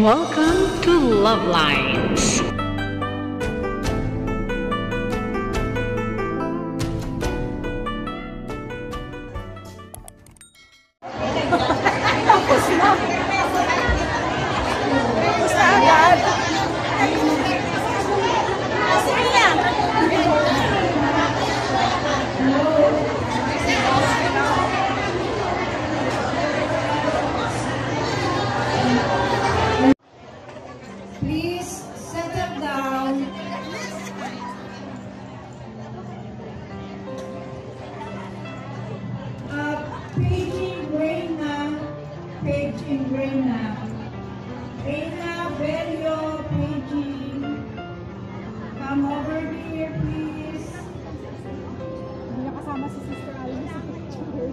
Welcome to Love Lines. Please settle down. Paging Reina. Reina Bello, paging. Come over here, please. Hindi na kasama si Sister Alice sa picture.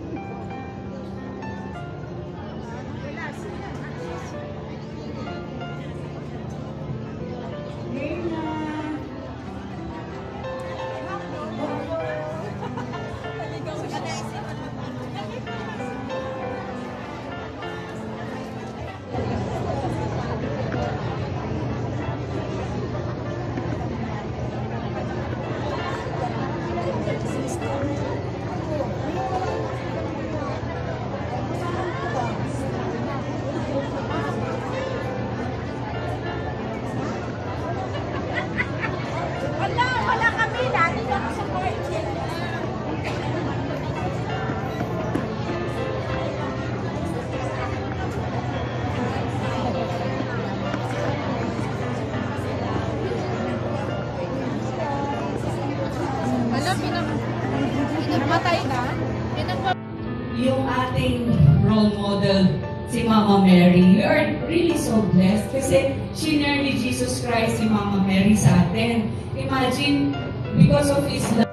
Yung ating role model, si Mama Mary. We are really so blessed kasi shinare ni Jesus Christ si Mama Mary sa atin. Imagine, because of His love,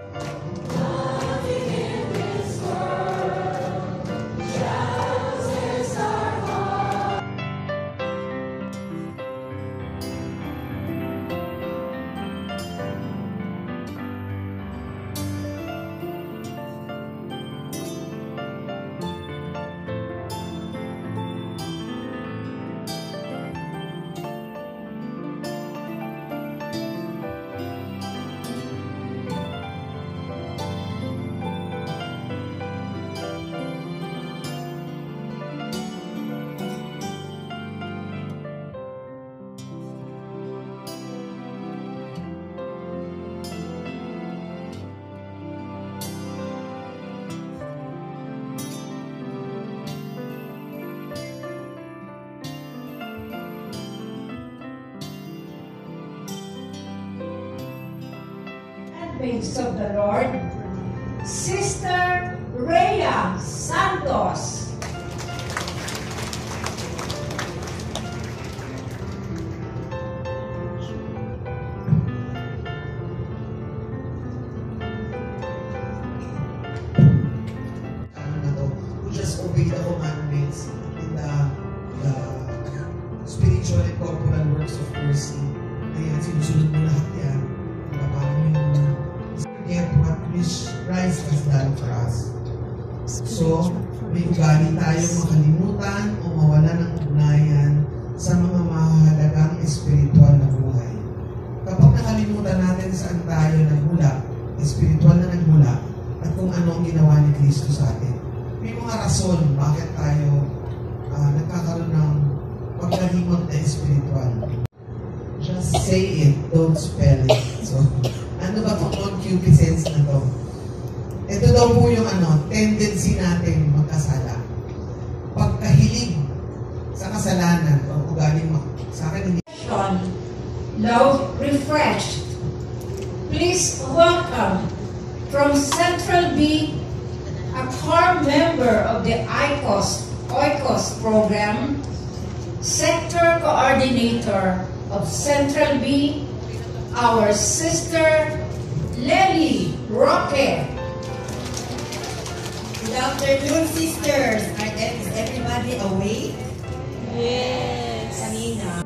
Praise of the Lord, Sister Rhea Santos. Who just obey the commandments in the spiritual and corporal works of mercy. Kaya sinusunod mo lahat yan. Forget what Christ has done for us. So, may ugali tayong makalimutan o mawala ng ugnayan sa mga mahalagang espiritual na buhay. Kapag nakalimutan natin saan tayo nagmula, espiritual na nagmula, at kung ano ang ginawa ni Kristo sa atin, may mga rason bakit tayo nagkakaroon ng pagkalimot na espiritual. Just say it, don't spell it. So, ano ba itong concupiscence na to? Ito daw po yung tendency natin magkasala. Pagkahilig sa kasalanan o ugaling sa akin hindi. Love Refreshed. Please welcome from Central B, a core member of the Oikos program, Sector Coordinator of Central B, our Sister Lely Roque. Good afternoon, sisters. Is everybody awake? Yes. Kanina.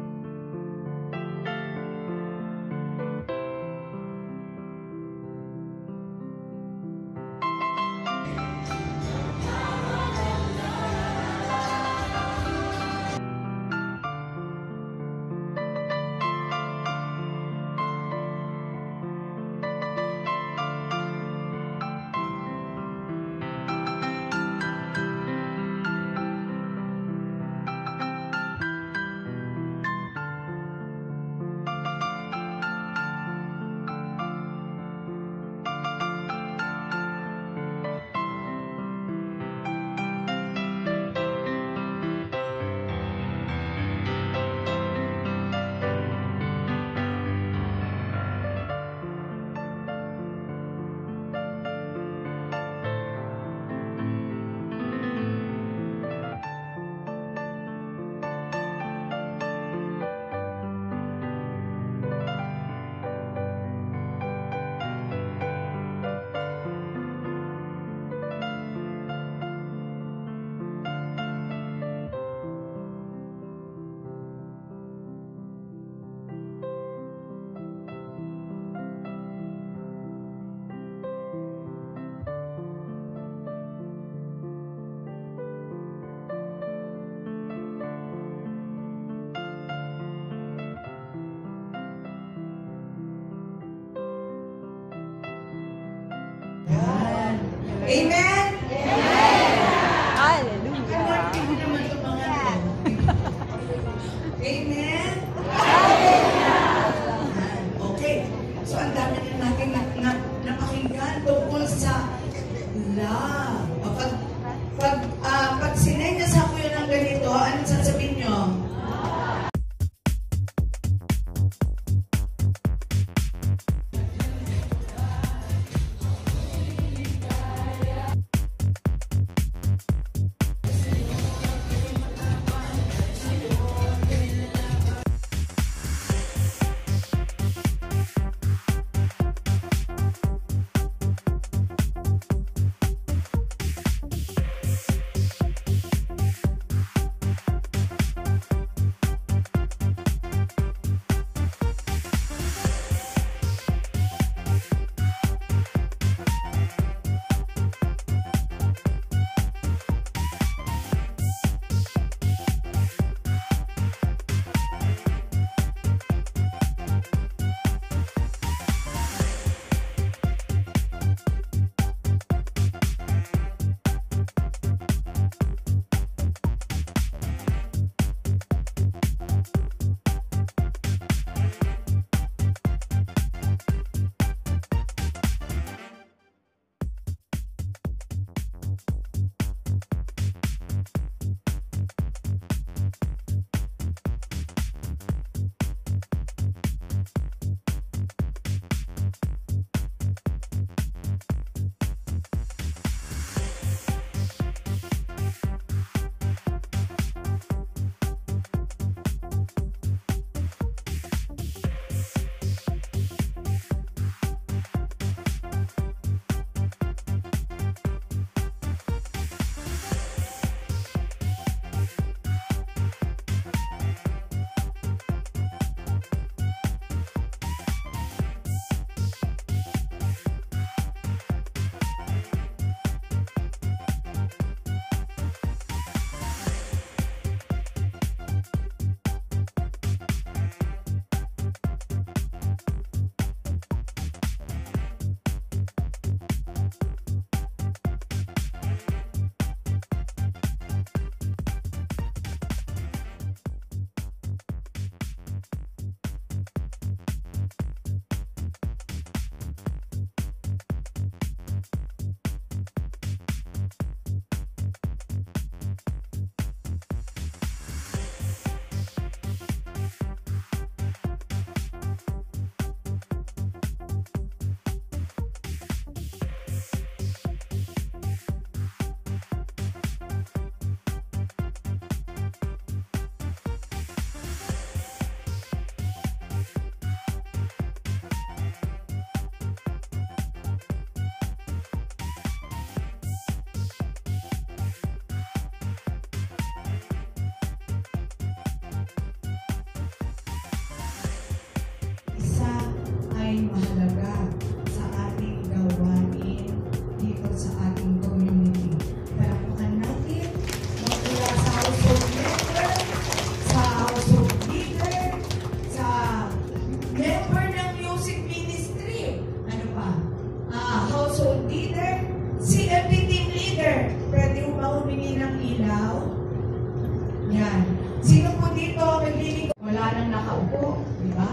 Diba?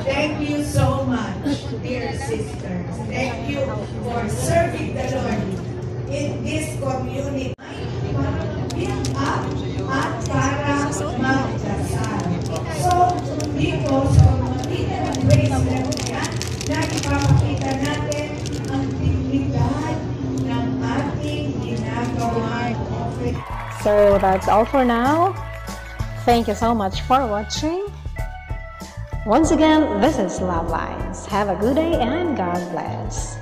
Thank you so much, dear sisters. Thank you for serving the Lord in this community. Para build up at para magdasal. So, dito sa pamamagitan ng grace level yan, na ipapakita natin ang dignidad ng ating ginagawang offering. So that's all for now. Thank you so much for watching. Once again, this is Love Lines. Have a good day and God bless.